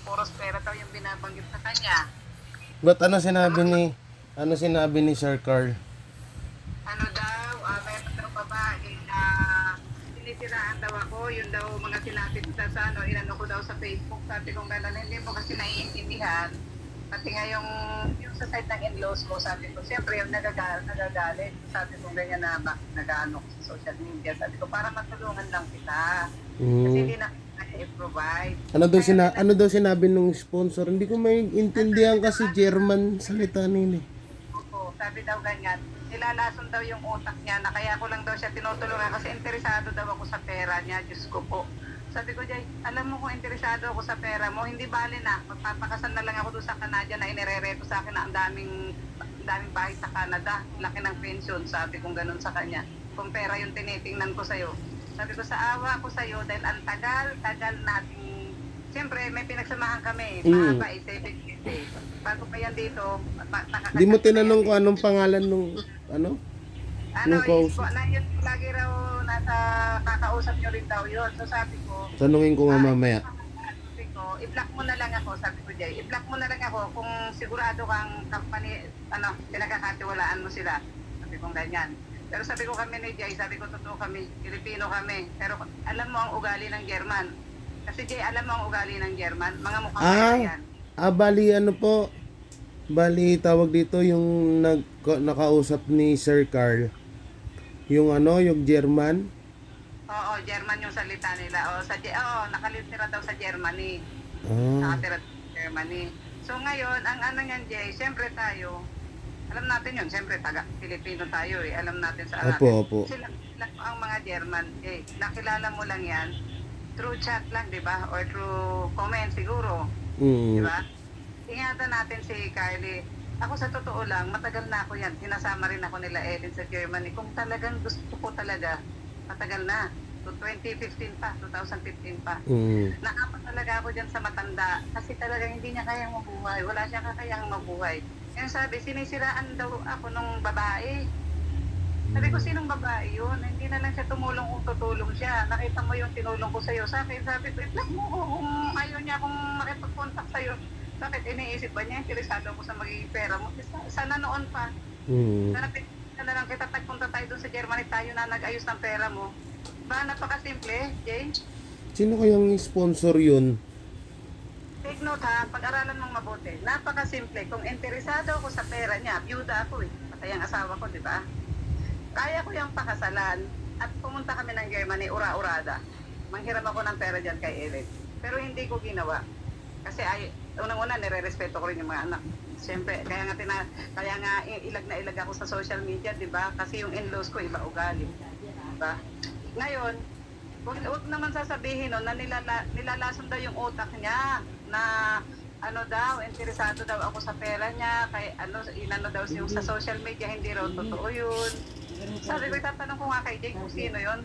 puros pera daw yung binabanggit sa kanya. Ba't ano sinabi ni Sir Carl? Ano daw, meron daw babae na sinisiraan daw ako, yun daw mga sinabi ko sa ano, inano ko daw sa Facebook, sabi ko gano'n, hindi mo kasi naiintindihan. Pati nga yung sa side ng in-laws mo, sabi ko, siyempre yung nagagalit, sabi ko ganyan na nag-ano ko sa social media, sabi ko, para matulungan lang kita. Kasi hindi na i-provide. Ano daw sinabi nung sponsor? Hindi ko maintindihan kasi German salita nila. Oo, sabi daw ganyan, nilalason daw yung utak niya na kaya ko lang daw siya tinutulungan kasi interesado daw ako sa pera niya, Diyos ko po. Sabi ko, Jay, alam mo kung interesado ako sa pera mo, hindi bali na, magpapakasal na lang ako doon sa Canada na inirereto sa akin na ang daming bahay sa Canada, laki ng pension, sabi kong ganun sa kanya. Kung pera yung tinitingnan ko sa'yo. Sabi ko, sa awa ko sa'yo, dahil ang tagal nating, siyempre may pinagsamahan kami, mahaba, 7 years. Bago pa yan dito, Di mo tinanong kung anong pangalan nung ano, nung kausap? na yun lagi raw nasa kakausap nyo rin daw yun. So sabi ko, Tanungin ko nga mamaya. sabi ko, i-block mo na lang ako, sabi ko Jay, i-block mo na lang ako kung sigurado kang company, pinagkakatiwalaan mo sila. Sabi ko ganyan. Pero sabi ko kami ni Jay, sabi ko totoo kami, Pilipino kami. Pero alam mo ang ugali ng German. Kasi Jay, alam mo ang ugali ng German, mga mukhang pera yan. Bali ano po? Bali tawag dito yung nakausap ni Sir Carl. Yung yung German. Oo, German yung salita nila. Nakalitira daw sa Germany. Ah. Nakatira sa Germany. So ngayon, ang ano niyan, Jay, siyempre tayo, alam natin yun, siyempre Pilipino tayo eh, alam natin sa atin. Opo. Sila ang mga German, nakilala mo lang yan through chat lang, di ba? Or through comment siguro, di ba? Ingatan natin si Kylie. Ako sa totoo lang, matagal na ako yan. Sinasama rin ako nila Ellen sa Germany. Kung talagang gusto ko talaga, matagal na. So 2015 pa, 2015 pa. Naapat talaga ako dyan sa matanda kasi talagang hindi niya kayang mabuhay. Wala siya kakayang mabuhay. Yung sabi, sinisiraan daw ako nung babae. Sabi ko, sinong babae yun? Hindi na lang siya tumulong kung tutulong siya. Nakita mo yung tinulong ko sa'yo. Sa akin, sabi ko, i-block mo ko kung ayaw niya akong makipag-contact sa'yo. Bakit iniisip ba niya? Interesado ko sa magiging pera mo. Sana noon pa. Sana na lang kita tagpunta tayo doon sa Germany, tayo na nag-ayos ng pera mo. Ba, napakasimple, Jay? Sino kayang sponsor yun? Take note ha, pag-aralan mong mabuti. Napakasimple. Kung interesado ako sa pera niya, byuda ako eh. Patay ang asawa ko, di ba? Kaya ko yung pakasalan at pumunta kami ng Germany, ura-urada. Manghiram ako ng pera dyan kay Ellen. Pero hindi ko ginawa. Kasi unang-una, nire-respeto ko rin yung mga anak. Siyempre, kaya nga ilag na ilag ako sa social media, di ba? Kasi yung in-laws ko, iba ugali. Diba? Ngayon, huwag naman sasabihin na nilalason daw yung utak niya na interesado daw ako sa pera niya, kay inano daw yung sa social media, hindi raw totoo yun. Sabi ko, itatanong ko nga kay Jay kung sino yun.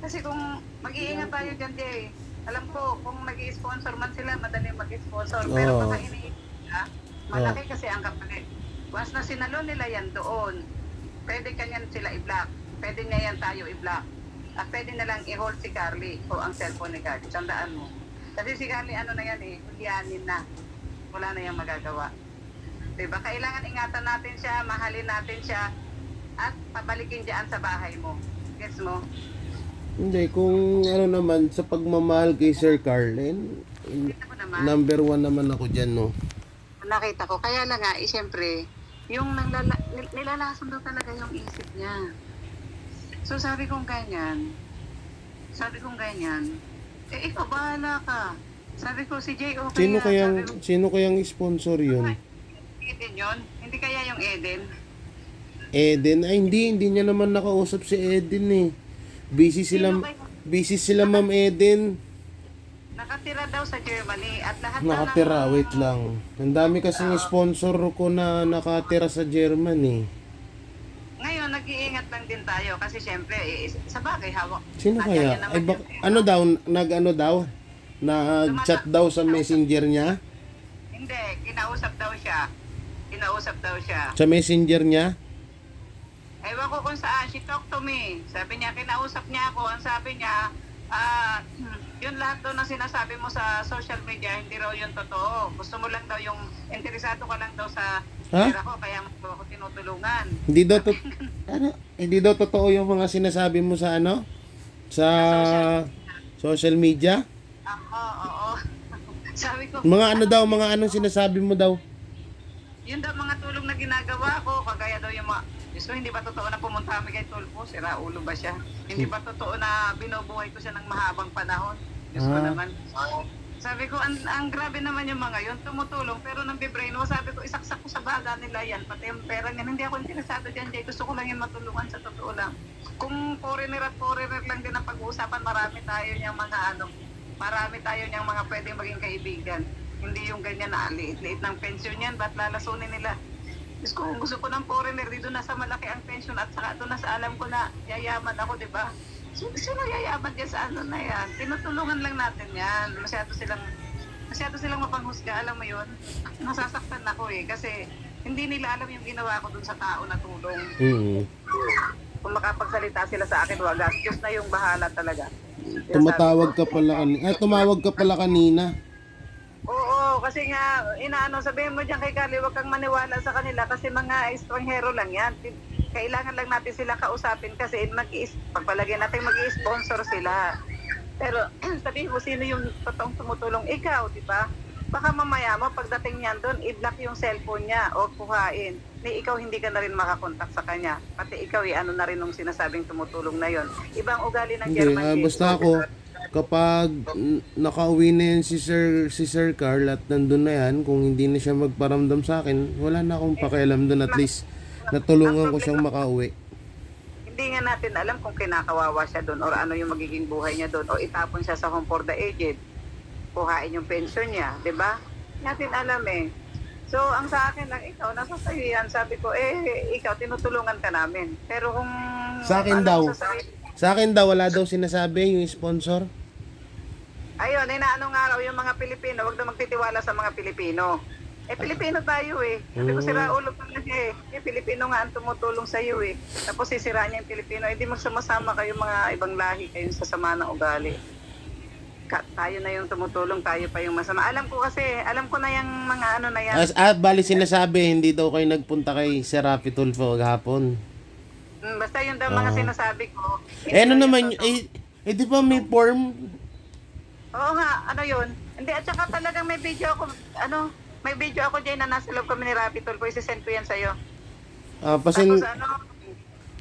Kasi kung mag-iingat tayo dyan, Jay, alam ko, kung mag-i-sponsor man sila, madaling mag-sponsor. Pero baka iniisip nila, malaki kasi ang kapalit. Once na sinalo nila yan doon, pwede kanyan sila i-block. Pwede niya yan tayo i-block. At pwede na lang i-hold si Carly o ang cellphone ni Carly. Tandaan mo. Kasi si Carly, hulyanin na. Wala na yung magagawa. Diba? Kailangan ingatan natin siya, mahalin natin siya, at pabalikin diyan sa bahay mo. Gets mo? Hindi, kung naman, sa pagmamahal kay Sir Carl, number 1 naman ako dyan, no? Nakita ko. Kaya lang nga, siyempre, yung nilalason daw talaga yung isip niya. So sabi kong ganyan, ikaw bahala ka. Sabi ko, si Jay, okay Sino kayang sponsor yun? Eden yun? Hindi kaya yung Eden? Eden? Ay, hindi niya naman nakausap si Eden eh. Busy sila Ma'am Eden. Nakatira daw sa Germany at lahat Wait lang. Ang dami kasing sponsor ko na nakatira sa Germany. Ngayon, nag-iingat lang din tayo kasi syempre, sa bagay, hawak. Sino kaya? Ay, nag-chat daw sa messenger niya? Hindi, kinausap daw siya. Sa messenger niya? Ewan ko kung saan, she talked to me. Sabi niya, kinausap niya ako, ang sabi niya, Yun lahat daw na sinasabi mo sa social media, hindi raw yun totoo. Gusto mo lang daw yung, interesado ka lang daw sa Ha? pera ko, kaya mo ako tinutulungan. Hindi daw ano? Hindi daw totoo yung mga sinasabi mo sa ano? Sa social media? Oo. Sabi ko, Mga ano daw, mga anong sinasabi mo daw? yun daw mga tulong na ginagawa ko, kagaya daw yung mga, Diyos ko, hindi ba totoo na pumunta kami kay Tulfo? Sira ulo ba siya? Hindi ba totoo na binubuhay ko siya ng mahabang panahon? Diyos ko naman. Sabi ko, ang grabe naman yung mga yun, tumutulong, pero nang bibrainwash, sabi ko, isaksak ko sa baga nila yan, pati yung pera niyan, hindi ako interesado dyan, Jay, gusto ko lang yung matulungan sa totoo lang. Kung foreigner at foreigner lang din ang pag-uusapan, marami tayo niyang mga pwedeng maging kaibigan. Hindi yung ganyan na liit-liit ng pensyon yan, ba't lalasunin nila? Diyos ko, kung gusto ko ng foreigner, dito nasa malaki ang pensyon at saka doon nasa alam ko na yayaman ako, di ba? Sino yayaman dyan sa ano na yan? Tinutulungan lang natin yan. Masyado silang mapanghusga, alam mo yun? Nasasaktan ako kasi hindi nila alam yung ginawa ko dun sa tao na tulong. Kung makapagsalita sila sa akin, wagas. Diyos na yung bahala talaga. Tumawag ka pala kanina. Oo, kasi nga, sabihin mo dyan kay Carly, huwag kang maniwala sa kanila kasi mga estranghero lang yan. Kailangan lang natin sila kausapin kasi pagpalagyan natin mag-i-sponsor sila. Pero sabihin mo, sino yung totoong tumutulong? Ikaw, di ba? Baka mamaya mo, pagdating niyan doon, i-block yung cellphone niya o kuhain. Ikaw hindi ka na rin makakontak sa kanya. Pati ikaw, ano na rin nung sinasabing tumutulong na yon. Ibang ugali ng Hindi, German. basta ako, kapag nakauwi na yan si Sir Carl at nandun na yan, kung hindi na siya magparamdam sa akin, wala na akong pakialam doon, at least natulungan ko siyang makauwi. Hindi nga natin alam kung kinakawawa siya doon or ano yung magiging buhay niya doon o itapon siya sa home for the aged, kuhain yung pension niya, di ba? Natin alam So, ang sa akin lang, ikaw, nasa sa'yo yan. Sabi ko, ikaw, tinutulungan ka namin. Pero kung... Sa akin daw, wala daw sinasabi yung sponsor. Ayun, inaano nga raw yung mga Pilipino, wag na magtitiwala sa mga Pilipino. Pilipino tayo Sabi ko, sira ulo pa lang Pilipino nga ang tumutulong sa iyo Tapos sisira niya yung Pilipino. Hindi magsama-sama kayo mga ibang lahi, kayong sasama ng ugali. Tayo na yung tumutulong, tayo pa yung masama. Alam ko na yung mga ano na yan. Bali sinasabi, hindi daw kayo nagpunta kay Sir Rafi Tulfo gahapon. Basta yun daw mga sinasabi ko. Ano naman, di ba may form? Oo nga, ano yun? Hindi, at saka talagang may video ako dyan na nasa loob kami ni Rafi Tulfo. Isisend ko yan sa'yo. Tapos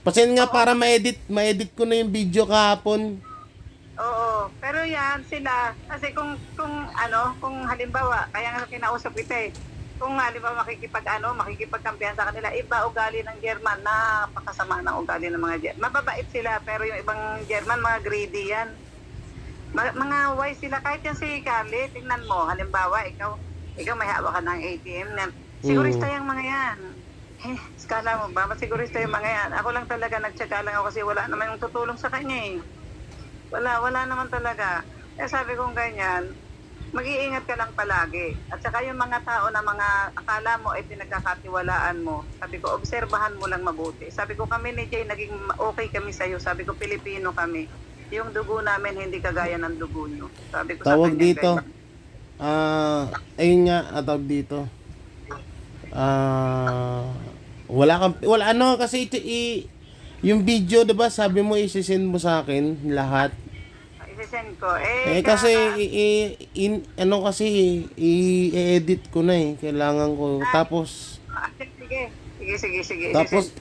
Pasin nga para ma-edit ko na yung video kahapon. Oo, pero yan sila kasi kung halimbawa kaya nga kinausap kita kung halimbawa makikipagkampihan sa kanila, iba ugali ng German, napakasama ng ugali ng mga German. Mababait sila pero yung ibang German mga greedy yan. Mga wise sila kahit yan si Carly, tingnan mo halimbawa ikaw may hawak ka ng ATM na sigurista yung mga yan. Skala mo ba? Sigurista yung mga yan. Ako lang talaga nagtsaga lang ako kasi wala naman yung tutulong sa kanya Wala naman talaga. Sabi kong ganyan, mag-iingat ka lang palagi. At saka yung mga tao na mga akala mo ay pinagkakatiwalaan mo, sabi ko, obserbahan mo lang mabuti. Sabi ko, kami ni Jay, naging okay kami sa'yo. Sabi ko, Pilipino kami. Yung dugo namin, hindi kagaya ng dugo nyo. Sabi ko Tawag sa kanya, dito. Ayun nga, tawag dito. Kasi yung video, diba, sabi mo isisend mo sa akin lahat. Isisend ko. Kasi i-edit ko na kailangan ko. Tapos Sige. Tapos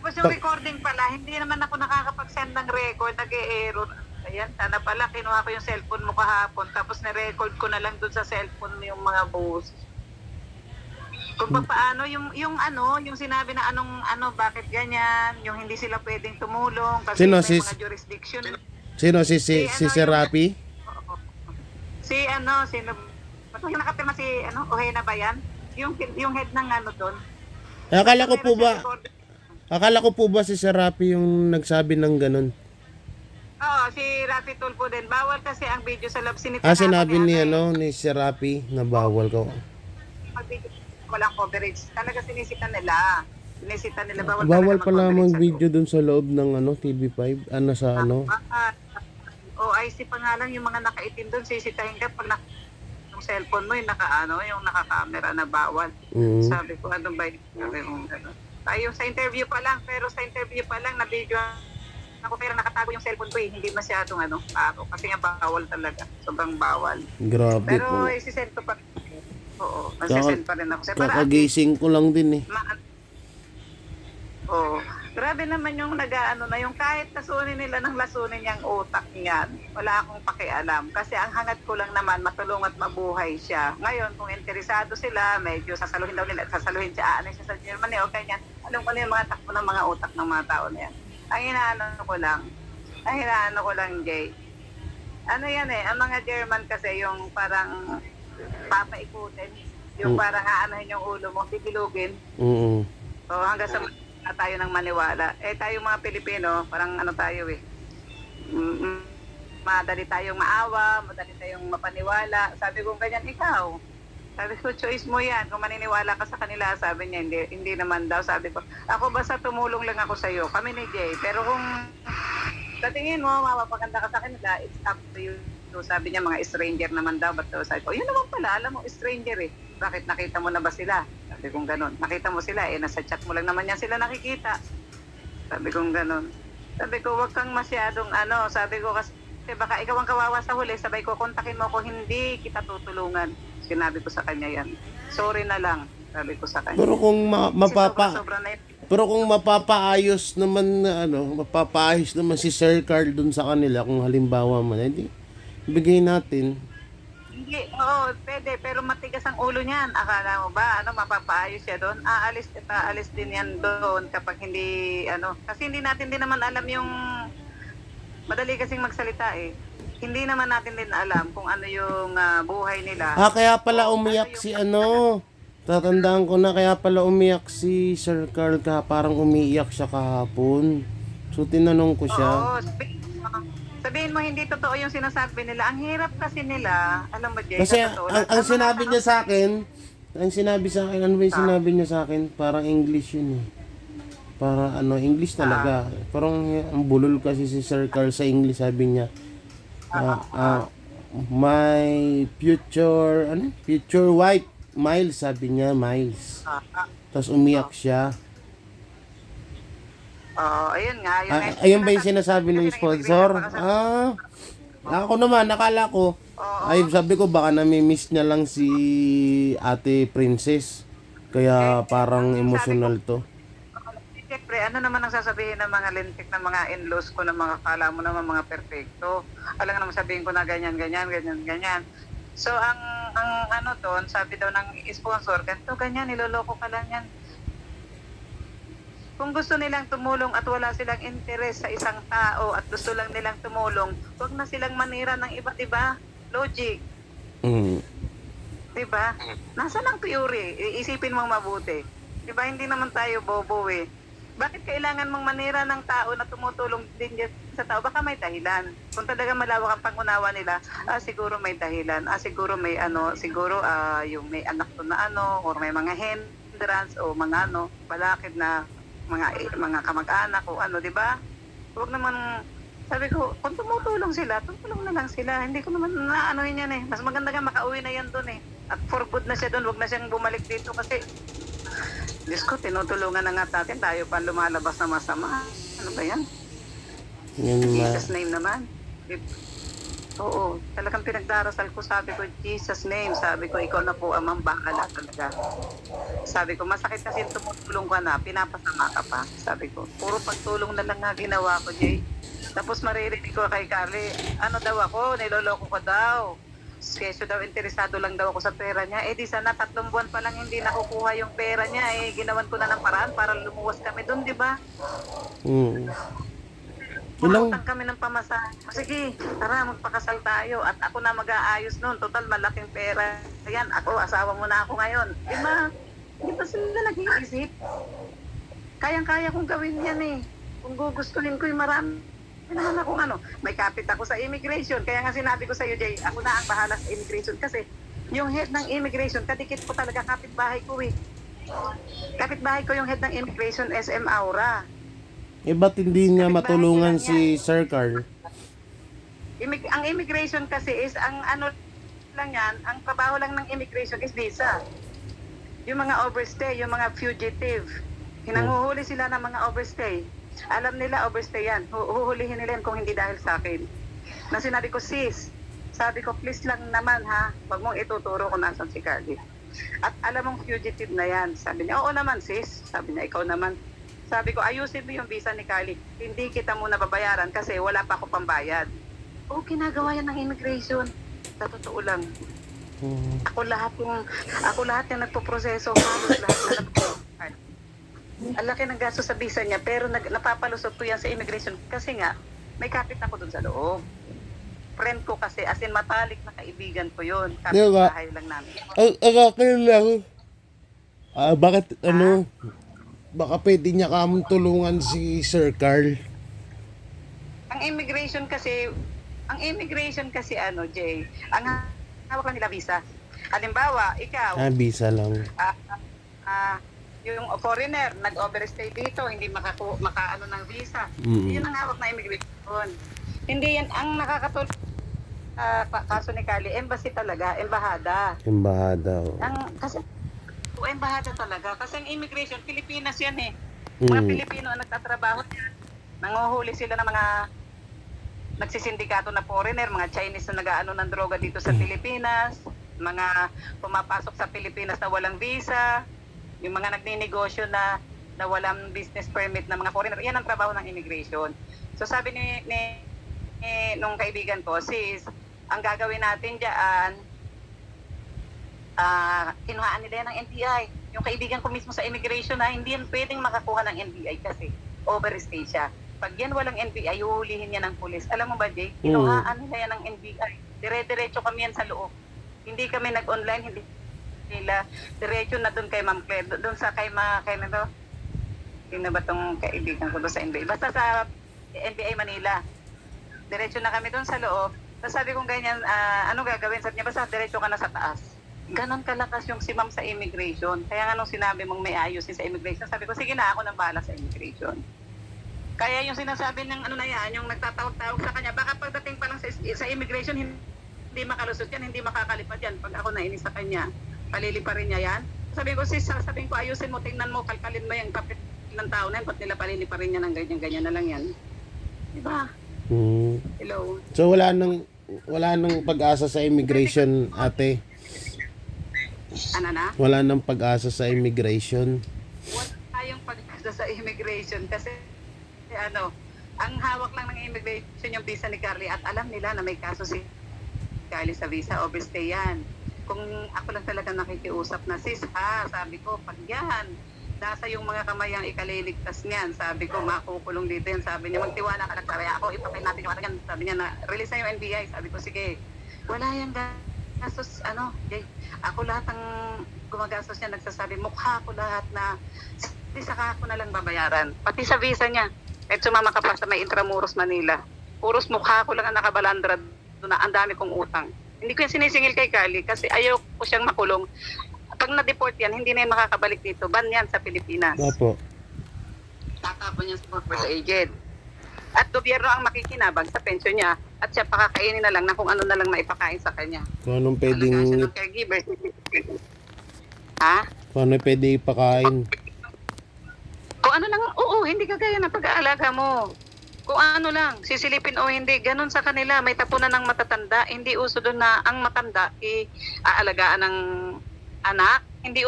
Yung recording pala, hindi naman ako nakakapag-send ng record, nag-e-error. Ayan, sana pala kinuha ko yung cellphone mo kahapon, tapos na-record ko na lang dun sa cellphone mo yung mga boses. Kung paano yung sinabi na bakit ganyan, yung hindi sila pwedeng tumulong kasi Sino, may mga jurisdiction. Sino si Sir Rafi? Sino? Ba't yung nakapirma Ojena ba yan? Yung head ng doon. Akala ko po ba si Sir Rafi yung nagsabi ng ganun? Oo, si Rafi Tulfo din. Bawal kasi ang video sa love. Sinabi ni Sir Rafi na bawal ko. Walang coverage. Talaga sinisita nila. Bawal pala mag-video dun sa loob ng TV5. OIC pa nga lang yung mga nakaitim doon, sisitahin ka pag yung cellphone mo yung yung naka-camera na bawal. Mm. Sabi ko, ano ba yun? Sabi ko, gano'n. Tayo sa interview pa lang, pero sa interview pa lang, na-video ako, pero nakatago yung cellphone ko eh. Hindi masyadong araw. Kasi nga bawal talaga. Sobrang bawal. Grabe Pero po. isisend ko pa. Oo, masisend pa rin ako. Kasi para Kakagising ko lang din eh. Oo. Grabe naman yung yung kahit lasunin nila ng lasunin yung utak niyan. Wala akong pakialam. Kasi ang hangat ko lang naman, matulong at mabuhay siya. Ngayon, kung interesado sila, medyo sasaluhin daw nila, sasaluhin siya, aanay siya sa Germany o ganyan. Alam ko na yung mga takbo ng mga utak ng mga tao na yan. Ang hinaano ko lang, Jay. Ano yan eh, ang mga German kasi yung parang papaikutin. Yung parang aanohin yung ulo mo, titilugin. Oo. So hanggang sa na tayo ng maniwala. Eh tayo mga Pilipino, parang tayo eh. Madali tayong maawa, madali tayong mapaniwala. Sabi ko ganyan, ikaw. Sabi ko, choice mo yan. Kung maniniwala ka sa kanila, sabi niya, hindi naman daw. Sabi ko, ako basta tumulong lang ako sa iyo. Kami ni Jay. Pero kung sa tingin mo, mapapaganda ka sa kanila, it's up to you. So, sabi niya, mga stranger naman daw. But sabi ko, yun naman pala, alam mo, stranger eh. Bakit nakita mo na ba sila? Sabi kong ganun. Nakita mo sila eh, nasa chat mo lang naman yan sila nakikita. Sabi kong ganun. Sabi ko, wag kang masyadong sabi ko kasi baka ikaw ang kawawa sa huli, sabay ko, kontakin mo ako, hindi kita tutulungan. Sinabi ko sa kanya yan. Sorry na lang, sabi ko sa kanya. Pero kung Sobra na yun. pero kung mapapaayos naman na mapapaayos naman si Sir Carl dun sa kanila kung halimbawa man, hindi bigay natin. Hindi, oo, pwede, pero matigas ang ulo niyan. Akala mo ba, mapapaayos siya doon? Aalis din yan doon kapag hindi, kasi hindi natin din naman alam yung, madali kasing magsalita eh. Hindi naman natin din alam kung ano yung buhay nila. Kaya pala umiyak si tatandaan ko na kaya pala umiyak si Sir Carl parang umiiyak siya kahapon. So tinanong ko siya. Oo, sabihin mo hindi totoo yung sinasabi nila. Ang hirap kasi nila, alam mo Jay, Kasi sa totoo ang sinabi niya sa akin, ano ba yung sinabi niya sa akin? Parang English yun eh. Para English talaga. Parang ang bulol kasi si Sir Carl sa English, sabi niya. My future wife, Miles, sabi niya, Miles. Tapos umiyak siya. ayun nga. Ayun ba yung sinasabi ng sponsor? Ako naman, nakala ko, sabi ko baka nami-miss niya lang si Ate Princess. Kaya parang emotional to. Siyempre, naman ang sasabihin ng mga lintik ng mga in-laws ko na mga kala mo naman mga perfecto. Alam naman sabihin ko na ganyan. So, ang doon, sabi daw ng sponsor, ganito, ganyan, niloloko ka lang yan. Kung gusto nilang tumulong at wala silang interes sa isang tao at gusto lang nilang tumulong, huwag na silang manira ng iba't iba. Logic. Diba? Nasaan ang theory? Iisipin mong mabuti. Diba? Hindi naman tayo bobo eh. Bakit kailangan mong manira ng tao na tumutulong din sa tao? Baka may dahilan. Kung talaga malawak ang pangunawa nila, siguro may dahilan. Siguro may yung may anak to na or may mga hindrance o mga balakid na mga kamag-anak o di ba? Huwag naman, sabi ko, kung tumutulong sila, tumulong na lang sila. Hindi ko naman naanohin yan eh. Mas maganda nga makauwi na yan doon eh. At for good na siya doon, huwag na siyang bumalik dito kasi, Diyos ko, tinutulungan na nga natin, tayo pa lumalabas na masama. Ano ba yan? Jesus name naman. Oo, talagang pinagdarasal ko, sabi ko, Jesus name, sabi ko, ikaw na po amang bakala talaga. Sabi ko, masakit kasi tumutulong ka na, pinapasama ka pa. Sabi ko, puro pagtulong na lang nga ginawa ko, Jay. Tapos maririnig ko kay Carly, daw ako, niloloko ko daw. Kesyo daw, interesado lang daw ako sa pera niya. Di sana 3 buwan pa lang hindi nakukuha yung pera niya. Ginawan ko na ng paraan para lumuwas kami doon, di ba? Umutang kami ng pamasahe. Sige, tara, magpakasal tayo. At ako na mag-aayos noon. Total, malaking pera. Ayan, asawa mo na ako ngayon. Di ba sila nag-iisip? Kayang-kaya kong gawin yan eh. Kung gugustuhin ko yung marami. Naman akong may kapit ako sa immigration. Kaya nga sinabi ko sa iyo, Jay, ako na ang bahala sa immigration. Kasi yung head ng immigration, kadikit ko talaga, kapitbahay ko eh. Kapitbahay ko yung head ng immigration, SM Aura. Ba't hindi niya matulungan si Sir Carl? Ang immigration kasi is, ang ano lang yan, ang trabaho lang ng immigration is visa. Yung mga overstay, yung mga fugitive, hinanghuhuli sila ng mga overstay. Alam nila overstay yan. Huhulihin nila yan kung hindi dahil sa akin. Na sinabi ko, sis, sabi ko, please lang naman ha, wag mong ituturo kung nasan si Carly. At alam mong fugitive na yan. Sabi niya, oo naman sis. Sabi niya, ikaw naman. Sabi ko, ayusin mo yung visa ni Carly. Hindi kita muna babayaran kasi wala pa ako pambayad. Oo, ginagawa yan ng immigration. Sa totoo lang. Ako lahat yung nagpo-proseso. Halos lahat na nagpo-proseso. Ang laki ng gasto sa visa niya, pero napapalusot ko yan sa immigration kasi nga, may kapit ako dun sa loob. Friend ko kasi, as in matalik na kaibigan ko yun. Kapit Diba? bahay lang namin. Ang akin lang, bakit baka pwede niya kamong tulungan si Sir Carl. Ang immigration kasi ano, Jay, ang hawak lang nila visa. Halimbawa, ikaw, Visa lang. yung foreigner, nag-overstay dito, hindi makaano ng visa. Yun ang hawak na immigration. Hindi yan ang nakakatulong. Kaso ni Carly, embassy talaga, embahada. Embahada. Kasi, embahada talaga. Kasi ang immigration, Pilipinas yan eh. Mga Pilipino ang nagtatrabaho yan. Nanguhuli sila ng mga nagsisindikato na foreigner, mga Chinese na nag-aano ng droga dito sa Pilipinas, mga pumapasok sa Pilipinas na walang visa, yung mga nagninegosyo na walang business permit na mga foreigner. Yan ang trabaho ng immigration. So sabi nung kaibigan ko, sis, ang gagawin natin diyan, kinuhaan nila yan ng NBI. Yung kaibigan ko mismo sa immigration na hindi yan pwedeng makakuha ng NBI kasi overstay siya. Pag yan walang NBI, huhulihin yan ng pulis. Alam mo ba, Jay? Kinuhaan nila yan ng NBI. Dire-diretso kami yan sa loob. Hindi kami nag-online, hindi nila. Diretso na doon kay Ma'am Claire. Doon sa kay nito. Sino ba tong kaibigan ko doon sa NBI? Basta sa NBI Manila. Diretso na kami doon sa loob. Tapos sabi kong ganyan, ano gagawin? Sabi niya, basta diretso ka na sa taas. Ganon kalakas yung si Ma'am sa immigration. Kaya nga nung sinabi mong may ayusin sa immigration, sabi ko, sige na, ako nang bahala sa immigration. Kaya yung sinasabi ng ano na yan, yung nagtatawag-tawag sa kanya, baka pagdating pa lang sa immigration, hindi makalusot yan, hindi makakalipad yan. Pag ako nainis sa kanya, paliliparin niya yan. Sabi ko, sis, sabihin ko, ayusin mo, tingnan mo, kalkalin mo yung kapit ng tao na yan, ba't nila paliliparin niya ng ganyan-ganyan na lang yan. Diba? Hello? So wala nang pag-asa sa immigration, ate. Ano na? Wala nang pag-asa sa immigration. Wala tayong pag-asa sa immigration kasi ang hawak lang ng immigration yung visa ni Carly at alam nila na may kaso si Carly sa visa, overstay yan. Kung ako lang talaga nakikiusap na, sis ha, sabi ko, pag yan, nasa yung mga kamay ang ikaliligtas niyan, sabi ko, makukulong dito yan, sabi niya, magtiwala ka lang, kaya ako, ipapay natin yung yan, sabi niya na, release na yung NBI, sabi ko, sige, wala yung gastos, Jay, ako lahat ang gumagastos niya, nagsasabi, mukha ko lahat na, saka ako na lang babayaran, pati sa visa niya. Kahit sumama ka pa sa may Intramuros, Manila. Puros mukha ko lang ang nakabalandra doon na ang dami kong utang. Hindi ko yan sinisingil kay Carly kasi ayaw ko siyang makulong. Pag na-deport yan, hindi na yan makakabalik dito. Ban yan sa Pilipinas. Opo. Tatapon yan sa corporate agent. At gobyerno ang makikinabang sa pensyon niya at siya pakakainin na lang na kung ano na lang maipakain sa kanya. Kung anong pwedeng... Alaga siya ng caregiver. Ha? Kung ano pwede ipakain. Kung ano lang, oo, hindi kagaya ng pag-aalaga mo. Kung ano lang, sisilipin o hindi, ganun sa kanila, may tapunan ng matatanda. Hindi uso doon na ang matanda, aalagaan ng anak. Hindi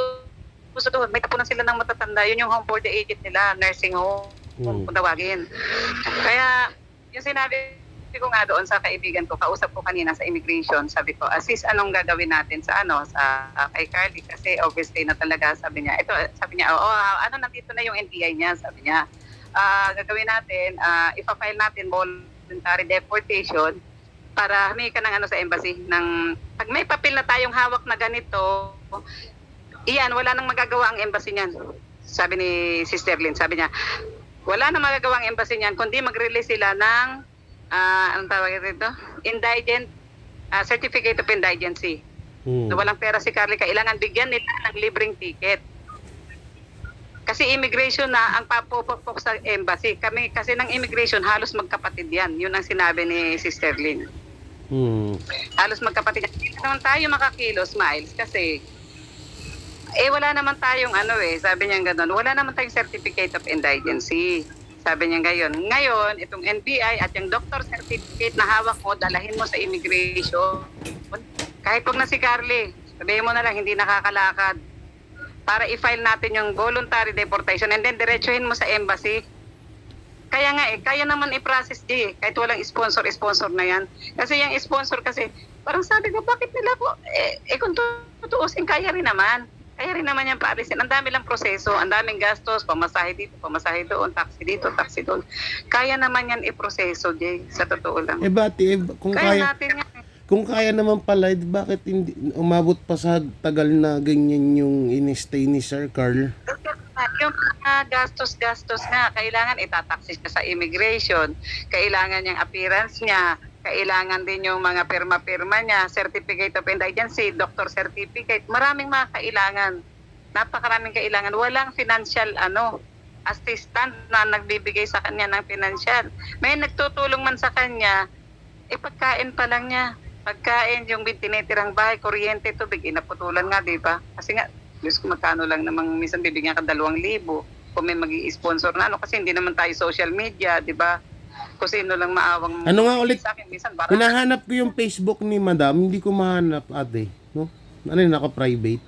uso doon, may tapunan sila ng matatanda. Yun yung home for the aged nila, nursing home, kung tawagin. Kaya, yung sinabi ko nga doon sa kaibigan ko, kausap ko kanina sa immigration, sabi ko, sis, anong gagawin natin sa kay Carly? Kasi overstay na talaga, sabi niya. Sabi niya, nandito na yung NBI niya, sabi niya. Gagawin natin, ipa-file natin voluntary deportation para humingi ka ng sa embassy. Pag may papel na tayong hawak na ganito, iyan, wala nang magagawa ang embassy niyan. Sabi ni Sister Lynn, sabi niya, wala nang magagawa ang embassy niyan, kundi mag-release sila ng anong tawag ito? Indigent, certificate of indigency. Na walang pera si Carly, kailangan bigyan nila ng libreng ticket. Kasi immigration na ang papupok sa embassy. Kami kasi ng immigration halos magkapatid yan. Yun ang sinabi ni Sister Lynn. Halos magkapatid. Hindi naman tayo makakilos, Miles, kasi wala naman tayong sabi niya gano'n, wala naman tayong certificate of indigency. Sabi niya ngayon, itong NBI at yung doctor certificate na hawak mo, dalahin mo sa immigration. Kahit wag na si Carly, sabihin mo na lang, hindi nakakalakad. Para i-file natin yung voluntary deportation and then diretsuhin mo sa embassy. Kaya nga kaya naman i-process kahit walang sponsor na yan. Kasi yung sponsor kasi, parang sabi ko, bakit nila po, kung tutuusin, kaya rin naman. Kaya rin naman yung paalisin. Ang dami lang proseso, ang daming gastos, pamasahe dito, pamasahe doon, taxi dito, taxi doon. Kaya naman yan i-proseso, Jay, sa totoo lang. Kung Kaya kaya, natin yan. kung kaya naman pala, bakit hindi umabot pa sa tagal na ganyan yung in-stay ni Sir Carl? Yung mga gastos nga, kailangan itataxis siya sa immigration, kailangan yung appearance niya, kailangan din yung mga pirma-pirma niya, certificate of indigency, doctor certificate, maraming mga kailangan. Napakaraming kailangan. Walang financial assistant na nagbibigay sa kanya ng financial. May nagtutulong man sa kanya, pagkain pa lang niya. Pagkain, yung tinitirang bahay, kuryente, tubig, inaputulan nga, di ba? Kasi nga, Diyos ko, magkano lang namang minsan bibigyan ka 2,000 kung may mag-i-sponsor na kasi hindi naman tayo social media, di ba? Kung sino lang maawang Ano nga ulit? sa akin, minsan barang. Hinahanap ko yung Facebook ni Madam, hindi ko mahanap, ate. No? Ano yun, naka-private?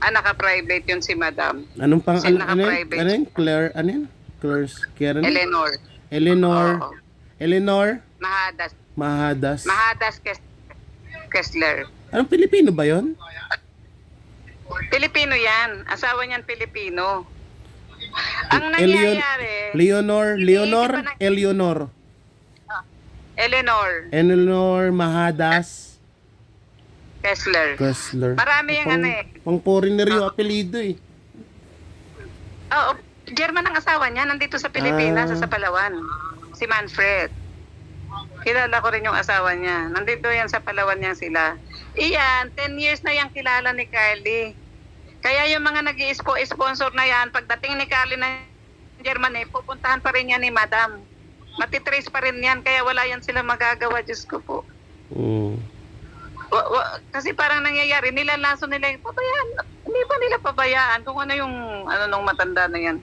Naka-private yun si Madam. Anong pang, Sin ano naka-private. yun? Claire, ano yun? Claire, Eleanor. Oo. Eleanor Mahadas Mahadas. Kessler. Anong Pilipino ba yun? Pilipino yan. Asawa niyan Pilipino. Ang nangyayari, Eleanor Mahadas Kessler. Marami yung Pang foreigner yung apelido eh. Oo, German ang asawa niya. Nandito sa Pilipinas, sa Palawan. Si Manfred. Kilala ko rin yung asawa niya. Nandito yan sa Palawan niya sila. Iyan, 10 years na yung kilala ni Carly. Kaya yung mga nag-i-sponsor na yan, pagdating ni Carly ng Germany, pupuntahan pa rin yan ni Madam. Matitrace pa rin yan, kaya wala yan sila magagawa, Diyos ko po. Kasi parang nangyayari, nilalaso nila yung pabayaan. Hindi ba nila pabayaan kung ano yung nung matanda na yan?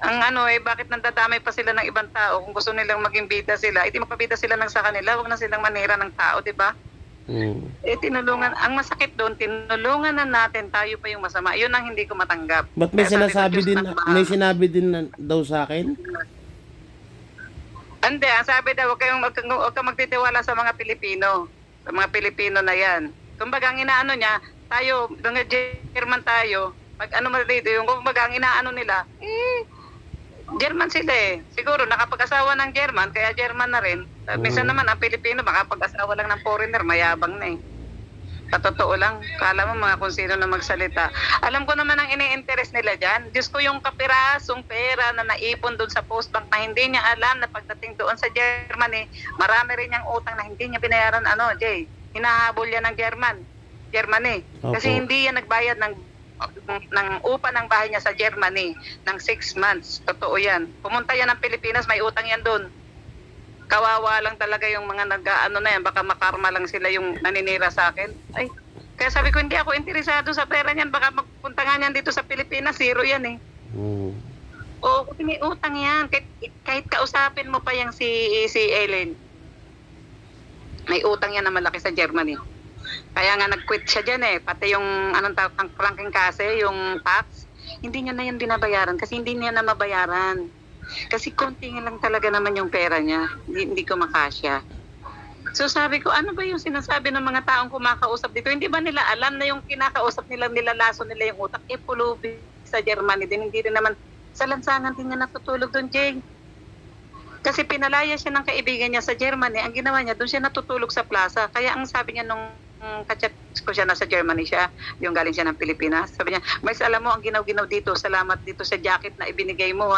Ang bakit nandadamay pa sila ng ibang tao? Kung gusto nilang maging bida sila, hindi magpabida sila ng sa kanila, huwag na silang manira ng tao, di ba? Tinulungan, ang masakit doon, tinulungan na natin, tayo pa yung masama. Yun ang hindi ko matanggap. Ba't may may sinabi din daw sa akin? Hindi, ang sabi daw, huwag kang magtitiwala sa mga Pilipino. Sa mga Pilipino na yan. Kumbaga, ang inaano niya, tayo, mga German tayo, pag dito, yung kumbaga, ang inaano nila, German sila Siguro, nakapag-asawa ng German, kaya German na rin. Minsan naman, ang Pilipino, makapag-asawa lang ng foreigner, mayabang na Sa totoo lang, kala mo mga kung sino na magsalita. Alam ko naman ang ini-interest nila dyan. Diyos ko, yung kapirasong pera na naipon doon sa Postbank na hindi niya alam na pagdating doon sa Germany, marami rin niyang utang na hindi niya binayaran, Jay. Hinahabol yan ng Germany. Kasi hindi yan nagbayad ng upa ng bahay niya sa Germany ng 6 months. Totoo yan. Pumunta yan ng Pilipinas, may utang yan doon. Kawawa lang talaga yung mga na yan, baka makarma lang sila yung naninira sa akin. Kaya sabi ko, hindi ako interesado sa pera niyan, baka magpunta nga niyan dito sa Pilipinas, zero yan Oo, kasi may utang yan. Kahit kausapin mo pa yung si Ellen, may utang yan na malaki sa Germany. Kaya nga nag-quit siya dyan pati yung ang franking kasi, yung tax, hindi niya na yan binabayaran kasi hindi niya na mabayaran. Kasi konti lang talaga naman yung pera niya. Hindi ko makasya. So sabi ko, ano ba yung sinasabi ng mga taong kumakausap dito? Hindi ba nila alam na yung kinakausap nila, nilalaso nila yung utak? Pulubi sa Germany din. Hindi rin naman, sa lansangan din niya natutulog doon, Jay. Kasi pinalaya siya ng kaibigan niya sa Germany. Ang ginawa niya, doon siya natutulog sa plaza. Kaya ang sabi niya nung kachat ko siya, nasa Germany siya, yung galing siya ng Pilipinas. Sabi niya, Miles, alam mo, ang ginaw-ginaw dito, salamat dito sa jacket na ibinigay mo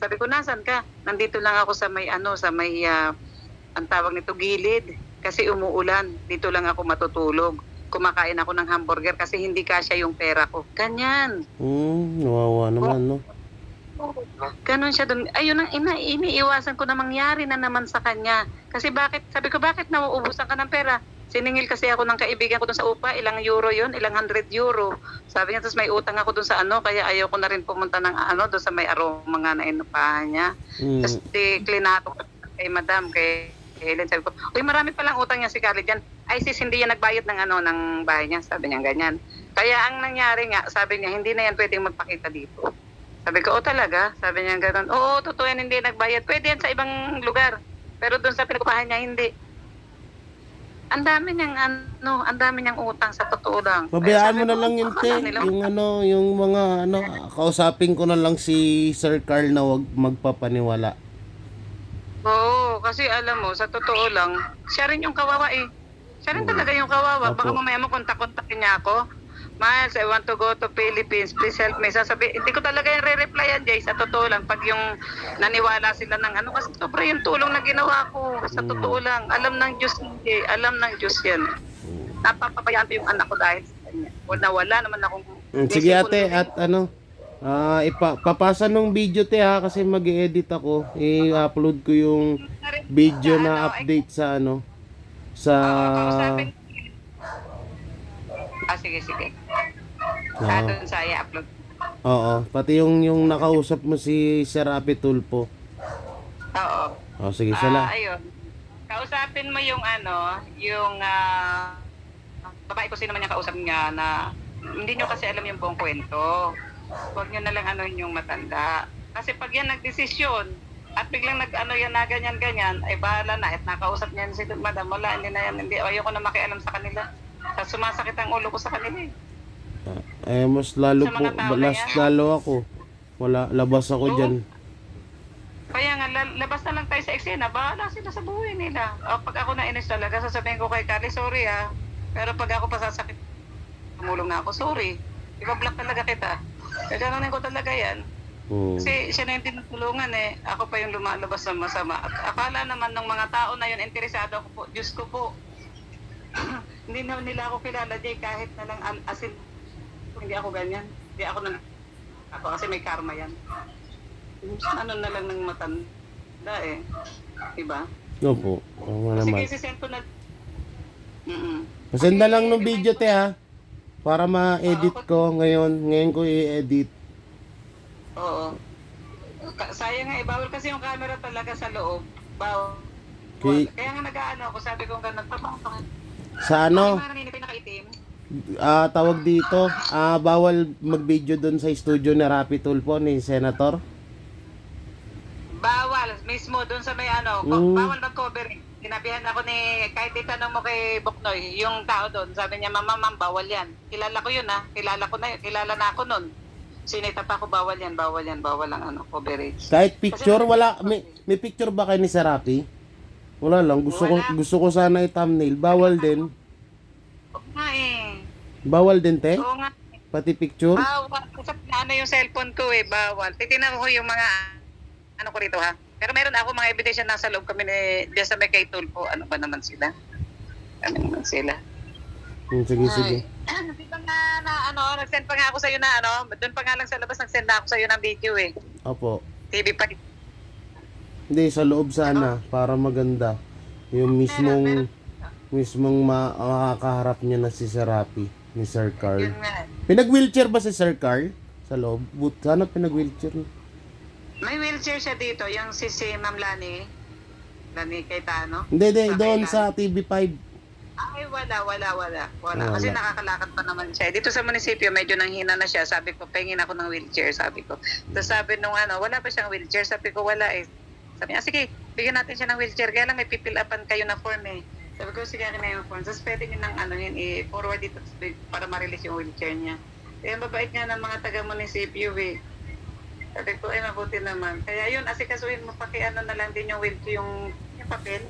Sabi ko, nasan ka? Nandito lang ako sa may, ang tawag nito, gilid. Kasi umuulan, dito lang ako matutulog. Kumakain ako ng hamburger kasi hindi kasya yung pera ko. Ganyan. Nawawa naman, no? Ganun siya dun. Ayun ang iniiwasan ko na mangyari na naman sa kanya. Kasi sabi ko, bakit nauubusan ka ng pera? Siningil kasi ako ng kaibigan ko dun sa upa, ilang euro yun, ilang 100 euro. Sabi niya, tapos may utang ako dun sa kaya ayaw ko na rin pumunta ng dun sa may aroma nga na inupahan niya. Tapos klinato ko kay madam, kay Helen, sabi ko, uy, marami palang utang niya si Carly dyan. Ay sis, hindi yan nagbayad ng ng bahay niya, sabi niya ganyan. Kaya ang nangyari nga, sabi niya, hindi na yan pwedeng magpakita dito. Sabi ko, talaga? Sabi niya gano'n, oo, totoo yan, hindi nagbayad. Pwede yan sa ibang lugar. Pero doon sa pinagpahan niya, hindi. Ang dami niyang utang sa totoo lang. Pabayaan mo na lang yun, te. Yung mga kausapin ko na lang si Sir Carl na wag magpapaniwala. Oo, kasi alam mo, sa totoo lang, siya rin yung kawawa eh. Siya rin talaga yung kawawa. Baka mamaya mo kontak-kontakin niya ako. Miles, I want to go to Philippines. Please help me. Hindi ko talaga yung re-replyan, Jay. Sa totoo lang, pag yung naniwala sila ng kasi sobra yung tulong na ginawa ko. Sa totoo lang. Alam ng Diyos, Jay. Alam ng Diyos yan. Napapabayaan ko yung anak ko dahil sa kanya. Wala naman akong... Sige ate, at papasa nung video te ha, kasi mag-edit ako. I-upload ko yung video na update sa sige. Doon sa i-upload. Oo, pati yung nakausap mo si Sir Rapi Tulfo. Oo. Sige, sala. Ayun. Kausapin mo yung yung babae ko, sino man yung kausap niya na hindi nyo kasi alam yung buong kwento. Huwag nyo na lang yung matanda. Kasi pag yan nagdesisyon at biglang yan na ganyan, ay bahala na. At nakausap niya si madam, wala, hindi na yan. Ayoko na makialam sa kanila. Sumasakit ang ulo ko sa kanila eh. Mas lalo ako. Labas ako dyan. Kaya nga, labas na lang tayo sa eksena. Bahala sila sa buhay nila. Pag ako nainis talaga, sasabihin ko kay Carly, sorry pero pag ako pasasakit, tumulong na ako, sorry. Iba-block talaga kita. Ganonin ko talaga yan. Kasi siya na yung tinutulungan eh. Ako pa yung lumalabas na masama. Akala naman ng mga tao na yun, interesado ako po. Diyos ko po. Hindi na nila ako kilala, Jay, kahit na lang asin. Hindi ako ganyan. Hindi ako kasi may karma yan. Na lang ng matanda eh. Diba? Opo. Sige, sisend ko na. Pasenda lang ng video te ha. Para ma-edit ko ngayon ko i-edit. Oo. Sayang nga, bawal kasi yung camera talaga sa loob. Bawal. Kaya nga ako, sabi ko ganun, sa tawag dito, bawal mag-video doon sa studio ni Rapi Tulfo ni Senator? Bawal, mismo doon sa may bawal mag-cover. Sinabihan ako kahit itanong mo kay Buknoy, yung tao doon, sabi niya, ma'am, bawal yan. Kilala ko yun kilala na ako nun. Sinita pa ako, bawal yan, bawal ang coverage. Kahit picture, wala, may picture ba kayo ni Sir Rapi? Wala lang, gusto ko sana i-thumbnail. Bawal din. Oo nga eh. Bawal din, te? Oo nga. Pati picture? Bawal. Yung cellphone ko eh, bawal. Titignan ko yung mga, ko rito ha. Pero meron ako mga ebidensya nasa loob kami diyan sa may kay Tulfo. Ano ba naman sila? Sige. Di ba nag-send pa nga ako sa'yo na doon pa nga lang sa labas nag-send na ako sa'yo ng video eh. Opo. TV pa. Hindi, sa loob sana, para maganda. Yung mismong makakaharap niya na si Sir Rapi, ni Sir Carl. Pinag-wheelchair ba si Sir Carl sa loob? Sana pinag-wheelchair. May wheelchair siya dito, yung si Ma'am Lani Cayetano. Hindi, doon sa TV5. Ay, wala. Kasi nakakalakad pa naman siya. Dito sa munisipyo, medyo nanghina na siya. Sabi ko, pengin ako ng wheelchair, sabi ko. Tapos sabi nung wala pa siyang wheelchair. Sabi ko, wala eh. Sabi niya, sige, bigyan natin siya ng wheelchair. Kaya lang may pipil-upan kayo na form eh. Sabi ko, sige, na yung form. Tapos pwede nyo nang i-forward dito para ma-release yung wheelchair niya. Kaya mabait nga ng mga taga-munisipyo eh. Sabi ko, mabuti naman. Kaya yun, asikasuhin mo pa na lang din yung wheelchair, yung papel.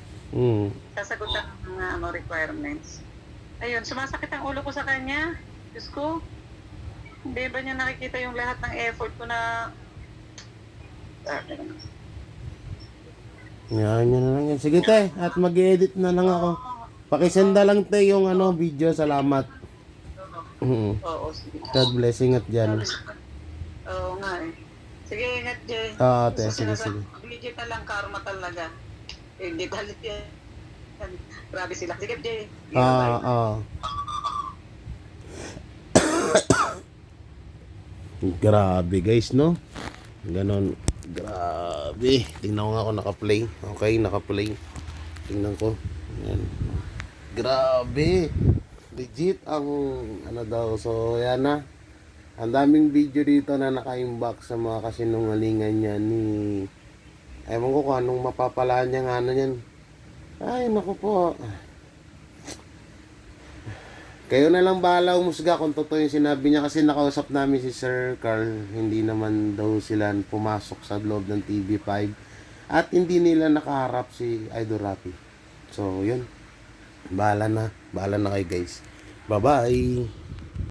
Sasagutan ng mga requirements. Ayun, sumasakit ang ulo ko sa kanya. Diyos ko, hindi ba niya nakikita yung lahat ng effort ko na... Yan na lang yan. Sige te, at mag-edit na lang ako. Pakisenda lang te yung video. Salamat. Oo, sige. God bless. Ingat dyan. Oo nga eh. Sige, ingat, Jay. Te, sige, sige. Digital lang karma talaga. Digital yan. Grabe sila. Sige, Jay. Ah. Grabe guys, no? Ganon. Grabe. Tingnan ko nga kung naka-play. Okay, naka-play. Tingnan ko. Ayan. Grabe. Legit ang ano daw. So, yan na. Ang daming video dito na naka-inbox sa mga kasinungalingan niya ni... Ewan ko kung anong mapapalaan niya nga ano yan. Ay, naku po. Kayo na lang bahala umusga kung totoo yung sinabi niya kasi nakausap namin si Sir Carl. Hindi naman daw sila pumasok sa loob ng TV5 at hindi nila nakaharap si Idol Rapi. So, yun. Bahala na. Bahala na kayo guys. Bye-bye.